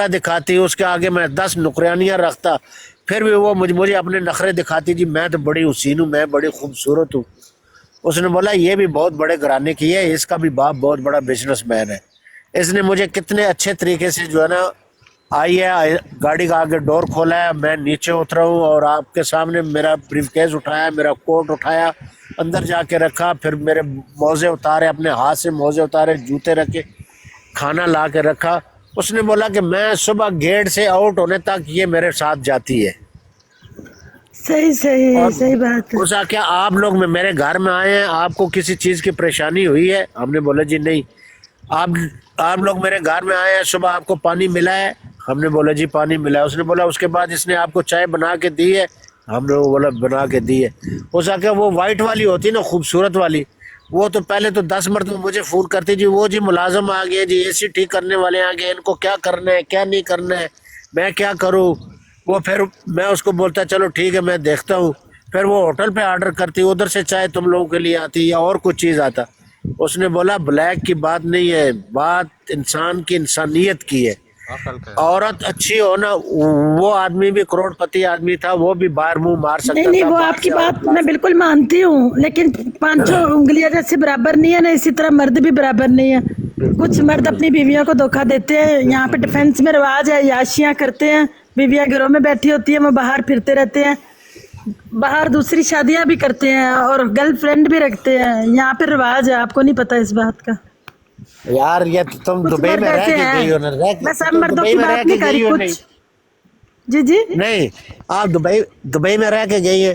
دکھاتی، اس کے آگے میں 10 نقرانیاں رکھتا، پھر بھی وہ مجھے اپنے نخرے دکھاتی جی میں تو بڑی حسین ہوں، میں بڑی خوبصورت ہوں۔ اس نے بولا یہ بھی بہت بڑے گھرانے کی ہے، اس کا بھی باپ بہت بڑا بزنس مین ہے، اس نے مجھے کتنے اچھے طریقے سے جو ہے نا آئی ہے، گاڑی کا آگے ڈور کھولا ہے، میں نیچے اترا ہوں اور آپ کے سامنے میرا بریف کیس اٹھایا، میرا کوٹ اٹھایا، اندر جا کے رکھا، پھر میرے موزے اتارے، اپنے ہاتھ سے موزے اتارے، جوتے رکھے، کھانا لا کے رکھا۔ اس نے بولا کہ میں صبح گیٹ سے آؤٹ ہونے تک یہ میرے ساتھ جاتی ہے، صحیح صحیح اور صحیح بات ہے۔ اس کا کیا آپ لوگ میرے گھر میں آئے ہیں، آپ کو کسی چیز کی پریشانی ہوئی ہے؟ ہم نے بولا جی نہیں۔ آپ لوگ میرے گھر میں آئے ہیں، صبح آپ کو پانی ملا ہے؟ ہم نے بولا جی پانی ملا ہے۔ اس نے بولا اس کے بعد اس نے آپ کو چائے بنا کے دی ہے؟ ہم نے بولا بنا کے دی ہے۔ اس کا کیا وہ وائٹ والی ہوتی نا، خوبصورت والی، وہ تو پہلے تو 10 مرتبہ مجھے فون کرتی جی وہ جی ملازم آ گئے جی، اے سی ٹھیک کرنے والے آ گئے، ان کو کیا کرنا ہے کیا نہیں کرنا ہے، میں کیا کروں؟ وہ پھر میں اس کو بولتا چلو ٹھیک ہے میں دیکھتا ہوں، پھر وہ ہوٹل پہ آرڈر کرتی، ادھر سے چائے تم لوگوں کے لیے آتی یا اور کچھ چیز آتا۔ اس نے بولا بلیک کی بات نہیں ہے، بات انسان کی انسانیت کی ہے۔ عورت اچھی ہو نا، وہ آدمی بھی کروڑ پتی آدمی تھا، وہ بھی باہر منہ مار نہیں سکتا نہیں، تھا، وہ باہر آپ کی سے عورت بات لا میں سکتا۔ بالکل مانتی ہوں، لیکن 5 انگلیاں جیسے برابر نہیں ہے نا، اسی طرح مرد بھی برابر نہیں ہے۔ کچھ مرد اپنی بیویوں کو دھوکہ دیتے ہیں، یہاں پہ ڈیفینس میں رواج ہے، عیاشیاں کرتے ہیں، بیویاں گھروں میں بیٹھی ہوتی ہیں، وہ باہر پھرتے رہتے ہیں، باہر دوسری شادیاں بھی کرتے ہیں اور گرل فرینڈ بھی رکھتے ہیں، یہاں پہ رواج ہے، آپ کو نہیں پتا اس بات کا۔ یار یہ تم کچھ دبئی مرد میں رہ ایسے کے ہیں، گئی ہو نا، میں سب تم مردوں دبئی کی میں رہ بات کے نہیں کر رہی، گئی ہو نہیں؟ کچھ جی جی نہیں، آپ دبئی میں رہ کے گئی ہے؟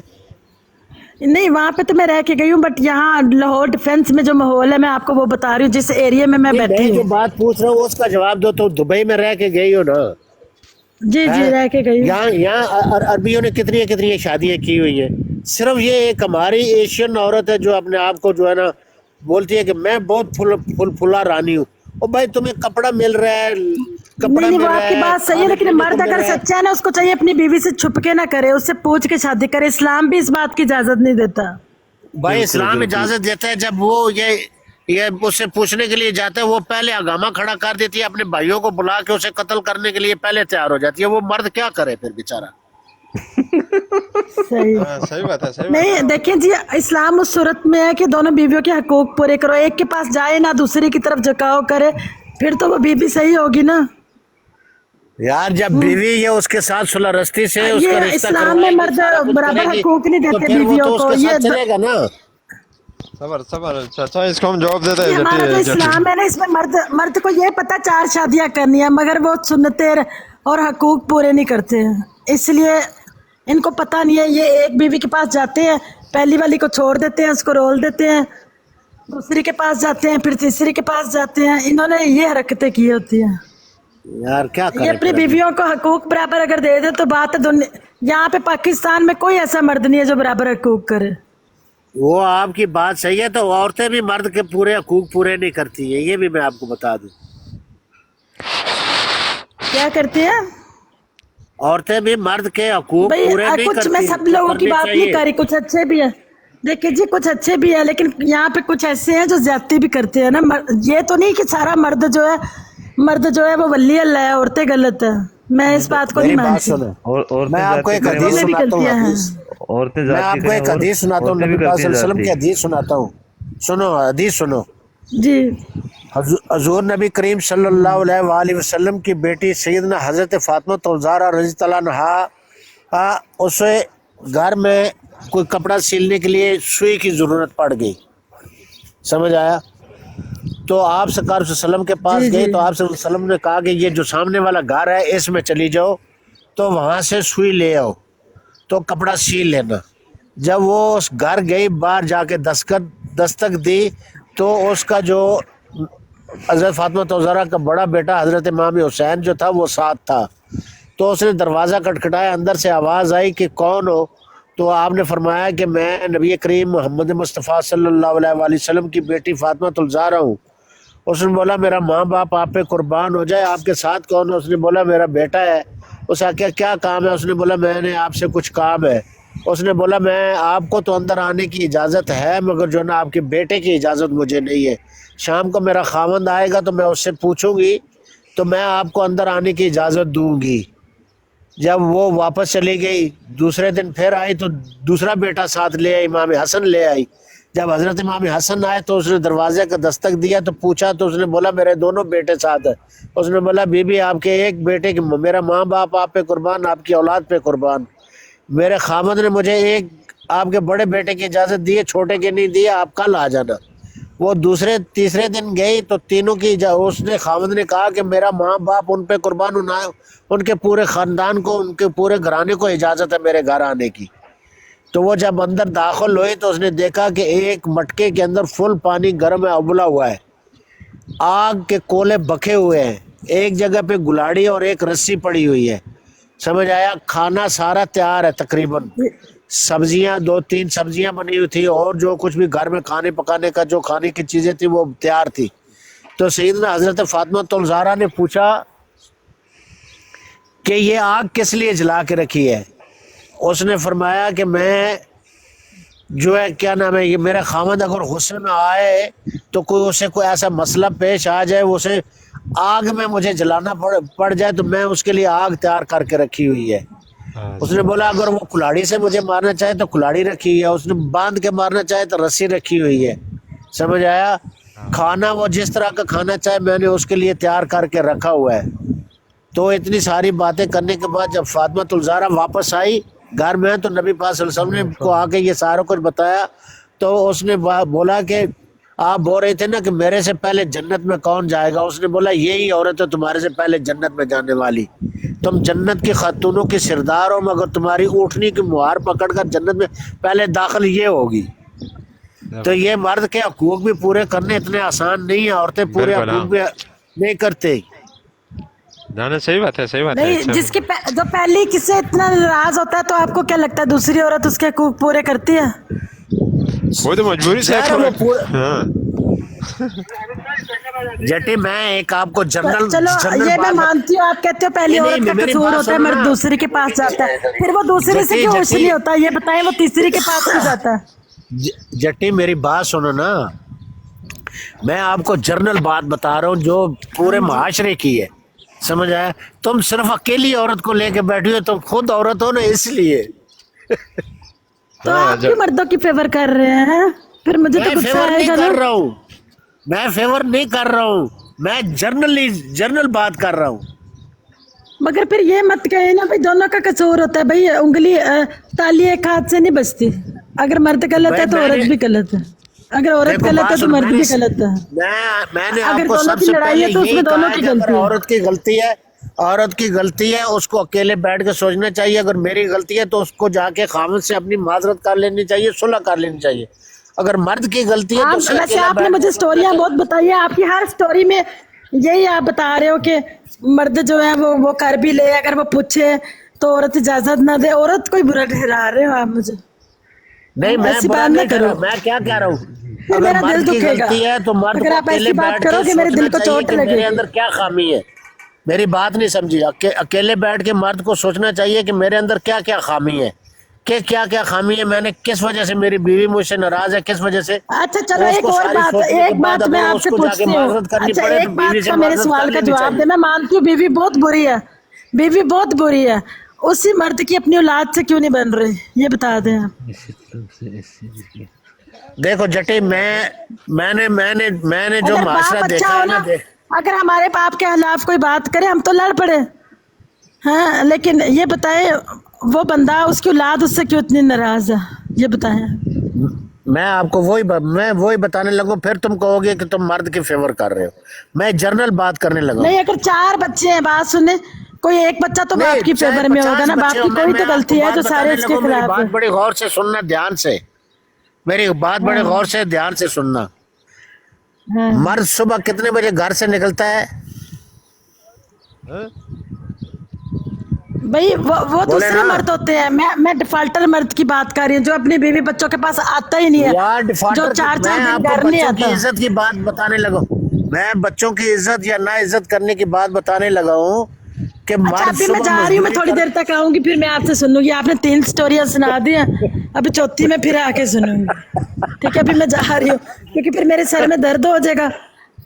نہیں، وہاں پہ تو میں رہ کے گئی ہوں، بٹ یہاں لاہور ڈیفینس میں جو ماحول ہے میں آپ کو وہ بتا رہی ہوں، جس ایریا میں میں نہیں، میں بیٹھی جو ہوں۔ بات پوچھ رہا ہوں اس کا جواب دو، تو دبئی میں رہ کے گئی ہو نا؟ جی جی، ہیں؟ رہ کے گئی ہوں۔ یہاں عربیوں نے کتنی کتنی شادیاں کی ہوئی ہیں، صرف یہ ایک ہماری ایشین عورت ہے جو اپنے آپ کو جو ہے نا بولتی ہے کہ میں بہت پھلا رانی ہوں۔ اور بھائی تمہیں کپڑا مل رہا ہے، نہیں کپڑا نہیں، وہ مل آپ رہا کی ہے، بات صحیح ہے، کھانے لیکن پینے کو مرد مل اگر رہا ہے۔ سچا ہے نا، اس کو چاہیے اپنی بیوی سے چھپ کے نہ کرے، اس سے پوچھ کے شادی کرے، اسلام بھی اس بات کی اجازت نہیں دیتا۔ بھائی اسلام اجازت دیتا ہے جب وہ یہ اس سے پوچھنے کے لیے جاتا ہے، وہ پہلے ہنگامہ کھڑا کر دیتی ہے، اپنے بھائیوں کو بلا کے اسے قتل کرنے کے لیے پہلے تیار ہو جاتی ہے، وہ مرد کیا کرے پھر بیچارہ؟ صحیح صحیح بات ہے، صحیح بات ہے۔ نہیں، دیکھیں جی، اسلام اس صورت میں ہے کہ دونوں بیویوں کے حقوق پورے کرو، ایک کے پاس جائے نہ دوسری کی طرف جھکاؤ کرے، پھر تو وہ بیوی صحیح ہوگی نا۔ یار جب بیوی یہ اس کے ساتھ صلح رستی سے اس کا یہ رشتہ اسلام میں کروائے گی، مرد سارا کچھ کرے برابر گی، حقوق نہیں تو دیتے پھر وہ بیویوں تو اس کو، کے ساتھ چلے گا نا۔ صبر صبر، چاچا اس کو ہم جواب دیتے جی، ہمارا جو ہیں اسلام ہے نا، اس میں مرد کو یہ پتا 4 شادیاں کرنی ہے، مگر وہ سنتیں اور حقوق پورے نہیں کرتے ہیں، اس لیے ان کو پتہ نہیں ہے، یہ ایک بیوی کے پاس جاتے ہیں، پہلی والی کو چھوڑ دیتے ہیں، اس کو رول دیتے ہیں، دوسری کے پاس جاتے ہیں، پھر تیسری کے پاس جاتے ہیں، انہوں نے یہ حرکتیں کی ہوتی ہیں۔ یار کیا یہ کرے اپنی پھر ابھی؟ بیویوں کو حقوق برابر اگر دے دے تو بات ہے یہاں پہ پاکستان میں کوئی ایسا مرد نہیں ہے جو برابر حقوق کرے۔ وہ آپ کی بات صحیح ہے، تو عورتیں بھی مرد کے پورے حقوق پورے نہیں کرتی ہیں، یہ بھی میں آپ کو بتا دوں۔ کیا کرتے ہیں عورتیں بھی مرد کے حقوق بھائی؟ پورے نہیں کچھ میں کرتی سب جو لوگوں کی کرنی بات نہیں چاہیے۔ کر رہی، کچھ اچھے بھی ہیں، دیکھیں جی کچھ اچھے بھی ہیں، لیکن یہاں پہ کچھ ایسے ہیں جو زیادتی بھی کرتے ہیں نا۔ یہ تو نہیں کہ سارا مرد جو ہے وہ ولی اللہ ہے، عورتیں غلط ہیں، میں اس بات کو نہیں میری بات مانتی۔ سنو، اور میں عورتیں آپ کو زیادتی ایک کریں حدیث ان میں بھی مطلب سناتا ہوں، غلطیاں ہیں۔ حدیث عورتیں میں زیادتی آپ کو کریں ایک اور حدیث سناتا ہوں، عورتیں بھی نبی پاک کرتی صلی ہیں اللہ علیہ وسلم زیادتی۔ کی حدیث سناتا ہوں، سنو حدیث سنو۔ جی حضور نبی کریم صلی اللہ علیہ وآلہ وسلم کی بیٹی سیدنا حضرت فاطمہ الزہرا رضی اللہ عنہا، اسے گھر میں کوئی کپڑا سلنے کے لیے سوئی کی ضرورت پڑ گئی، سمجھ آیا؟ تو آپ سرکار صلی اللہ علیہ وسلم کے جی پاس گئی، جی تو آپ صلی اللہ علیہ وسلم نے کہا کہ یہ جو سامنے والا گھر ہے اس میں چلی جاؤ، تو وہاں سے سوئی لے آؤ، تو کپڑا سیل لینا۔ جب وہ اس گھر گئی، باہر جا کے دستک دی، تو اس کا جو حضرت فاطمہ الزہرا کا بڑا بیٹا حضرت امام حسین جو تھا وہ ساتھ تھا، تو اس نے دروازہ کھٹکھٹایا، اندر سے آواز آئی کہ کون ہو؟ تو آپ نے فرمایا کہ میں نبی کریم محمد مصطفیٰ صلی اللہ علیہ وآلہ وسلم کی بیٹی فاطمہ الزہرا ہوں۔ اس نے بولا میرا ماں باپ آپ پہ قربان ہو جائے، آپ کے ساتھ کون ہے؟ اس نے بولا میرا بیٹا ہے۔ اس کا کیا کام ہے؟ اس نے بولا میں نے آپ سے کچھ کام ہے۔ اس نے بولا میں آپ کو تو اندر آنے کی اجازت ہے، مگر جو نا آپ کے بیٹے کی اجازت مجھے نہیں ہے، شام کو میرا خاوند آئے گا تو میں اس سے پوچھوں گی تو میں آپ کو اندر آنے کی اجازت دوں گی. جب وہ واپس چلی گئی دوسرے دن پھر آئی تو دوسرا بیٹا ساتھ لے آئی, امام حسن لے آئی. جب حضرت امام حسن آئے تو اس نے دروازے کا دستک دیا تو پوچھا تو اس نے بولا میرے دونوں بیٹے ساتھ ہیں. اس نے بولا بی بی آپ کے ایک بیٹے کی, میرا ماں باپ آپ پہ قربان, آپ کی اولاد پہ قربان. میرے خامد نے مجھے ایک آپ کے بڑے بیٹے کی اجازت دی ہے, چھوٹے کی نہیں دی, آپ کل آ جانا. وہ دوسرے تیسرے دن گئی تو تینوں کی اس نے خامد نے کہا کہ میرا ماں باپ ان پہ قربان, ان کے پورے خاندان کو, ان کے پورے گھرانے کو اجازت ہے میرے گھر آنے کی. تو وہ جب اندر داخل ہوئی تو اس نے دیکھا کہ ایک مٹکے کے اندر فل پانی گرم ہے, ابلا ہوا ہے, آگ کے کولے بکھے ہوئے ہیں, ایک جگہ پہ گلاڑی اور ایک رسی پڑی ہوئی ہے. سمجھ آیا؟ کھانا سارا تیار ہے تقریباً, سبزیاں 2-3 سبزیاں بنی ہوئی تھی اور جو کچھ بھی گھر میں کھانے پکانے کا جو کھانے کی چیزیں تھی وہ تیار تھی. تو سیدنا حضرت فاطمہ الزہرا نے پوچھا کہ یہ آگ کس لیے جلا کے رکھی ہے؟ اس نے فرمایا کہ میں جو ہے کیا نام ہے, یہ میرا خامد اگر غصے میں آئے تو کوئی اسے کوئی ایسا مسئلہ پیش آ جائے, وہ اسے آگ میں مجھے جلانا پڑ جائے تو میں اس کے لیے آگ تیار کر کے رکھی ہوئی ہے. اس نے بولا اگر وہ کلاڑی سے مجھے مارنا چاہے تو کلاڑی رکھی ہوئی ہے, اس نے باندھ کے مارنا چاہے تو رسی رکھی ہوئی ہے. سمجھ آیا؟ کھانا وہ جس طرح کا کھانا چاہے میں نے اس کے لیے تیار کر کے رکھا ہوا ہے. تو اتنی ساری باتیں کرنے کے بعد جب فاطمہ الزہرا واپس آئی گھر میں تو نبی پاک صلی اللہ علیہ وسلم نے کو آ کے یہ سارا کچھ بتایا. تو اس نے بولا کہ آپ بول رہے تھے نا کہ میرے سے پہلے جنت میں کون جائے گا؟ اس نے بولا یہی عورت ہے تمہارے سے پہلے جنت میں جانے والی. تم جنت کی خاتونوں کی سردار ہو, مگر تمہاری اونٹنی کی مہار پکڑ کر جنت میں پہلے داخل یہ ہوگی. تو یہ مرد کے حقوق بھی پورے کرنے اتنے آسان نہیں ہیں, عورتیں پورے حقوق بھی نہیں کرتے. صحیح بات ہے, صحیح بات ہے. نہیں, جس کی جو پہلی کس سے اتنا ناراض ہوتا ہے تو آپ کو کیا لگتا ہے دوسری عورت اس کے حقوق پورے کرتی ہے؟ وہ تو مجبوری سے. جٹی میں ایک آپ کو چلو یہ میں مانتی ہوں, آپ کہتے ہو پہلی عورت کا قصور ہوتا ہے, مرد دوسری کے پاس جاتا ہے, پھر وہ دوسری سے کیوں خوش نہیں ہوتا؟ یہ بتائیں وہ تیسری کے پاس کیوں جاتا ہے؟ جٹی میری بات سنو نا, میں آپ کو جنرل بات بتا رہا ہوں جو پورے معاشرے کی ہے. سمجھ آیا؟ تم صرف اکیلی عورت کو لے کے بیٹھی ہو, تم خود عورت ہو نا اس لیے. تو آپ بھی مردوں کی فیور کر رہے ہیں, پھر مجھے تو غصہ آئے گا. میں فیور نہیں کر رہا ہوں, میں جنرل بات کر رہا ہوں. مگر پھر یہ مت کہے نا بھائی دونوں کا قصور ہوتا ہے. بھائی انگلی تالی ایک ہاتھ سے نہیں بجتی, اگر مرد غلط ہے تو عورت بھی غلط ہے, اگر عورت غلط ہے تو مرد بھی غلط ہے. میں نے آپ کو سب سے پہلے یہی کہا کہ اگر عورت کی غلطی ہے اس کو اکیلے بیٹھ کے سوچنا چاہیے. اگر میری غلطی ہے تو اس کو جا کے خامد سے اپنی معذرت کر لینی چاہیے, صلح کر لینی چاہیے. اگر مرد کی غلطی ہے تو ویسے آپ نے مجھے سٹوریاں بہت بتائی ہیں, آپ کی ہر سٹوری میں یہی آپ بتا رہے ہو کہ مرد جو ہے وہ کر بھی لے, اگر وہ پوچھے تو عورت اجازت نہ دے. عورت کوئی برا ٹھہرا رہے ہو آپ مجھے. نہیں, میں برا نہیں کر رہا ہوں, میں کیا کہہ رہا ہوں, اگر مرد کی غلطی ہے تو مرد کو اکیلے بیٹھ کے سوچنا چاہیے کہ میرے اندر کیا خامی ہے. میری بات نہیں سمجھی. اکیلے بیٹھ کے مرد کو سوچنا چاہیے کہ میرے اندر کیا کیا خامی ہے, کہ کیا کیا خامی ہے, میں نے کس وجہ سے میری بیوی مجھ سے ناراض ہے, کس وجہ سے. اچھا چلو ایک بات میں آپ سے پوچھتی ہوں. اچھا ایک بات کا میرے سوال کا جواب دے. میں مانتی ہوں بیوی بہت بری ہے, بیوی بہت بری ہے, اسی مرد کی اپنی اولاد سے کیوں نہیں بن رہی یہ بتا دیں آپ. دیکھو جٹی میں نے جو معاشرہ دیکھا ہے نا, اگر ہمارے باپ کے خلاف کوئی بات کرے ہم تو لڑ پڑے ہاں, لیکن یہ بتائے وہ بندہ اس کی اولاد اس سے کیوں اتنی ناراض ہے, یہ بتائیں. میں آپ کو وہی بتانے لگوں, پھر تم کہو گے کہ تم مرد کی فیور کر رہے ہو. میں جنرل بات کرنے لگا. نہیں, اگر 4 بچے ہیں بات سنیں, کوئی ایک بچہ تو باپ کی فیور میں ہوگا نا, باپ کی کوئی تو غلطی ہے جو سارے اس کے خلاف ہے. بات بڑی غور سے سننا, دھیان سے میری بات بڑے غور سے دھیان سے سننا. مرد صبح کتنے بجے گھر سے نکلتا ہے؟ بھائی وہ دوسرے مرد ہوتے ہیں, میں ڈیفالٹر مرد کی بات کر رہی ہوں جو اپنی بیوی بچوں کے پاس آتا ہی نہیں ہے, جو 4 دن گھر نہیں آتا. کی عزت کی بات بتانے لگا ہوں میں, بچوں کی عزت یا نا عزت کرنے کی بات بتانے لگا ہوں کہ اچھا ابھی میں جا رہی ہوں, میں تھوڑی دیر تک آؤں گی, پھر میں آپ سے سنوں گی. آپ نے 3 سٹوریاں سنا دی ہیں, ابھی 4تھی میں پھر آ کے سنوں گی, ٹھیک ہے. ابھی میں جا رہی ہوں کیونکہ پھر میرے سر میں درد ہو جائے گا,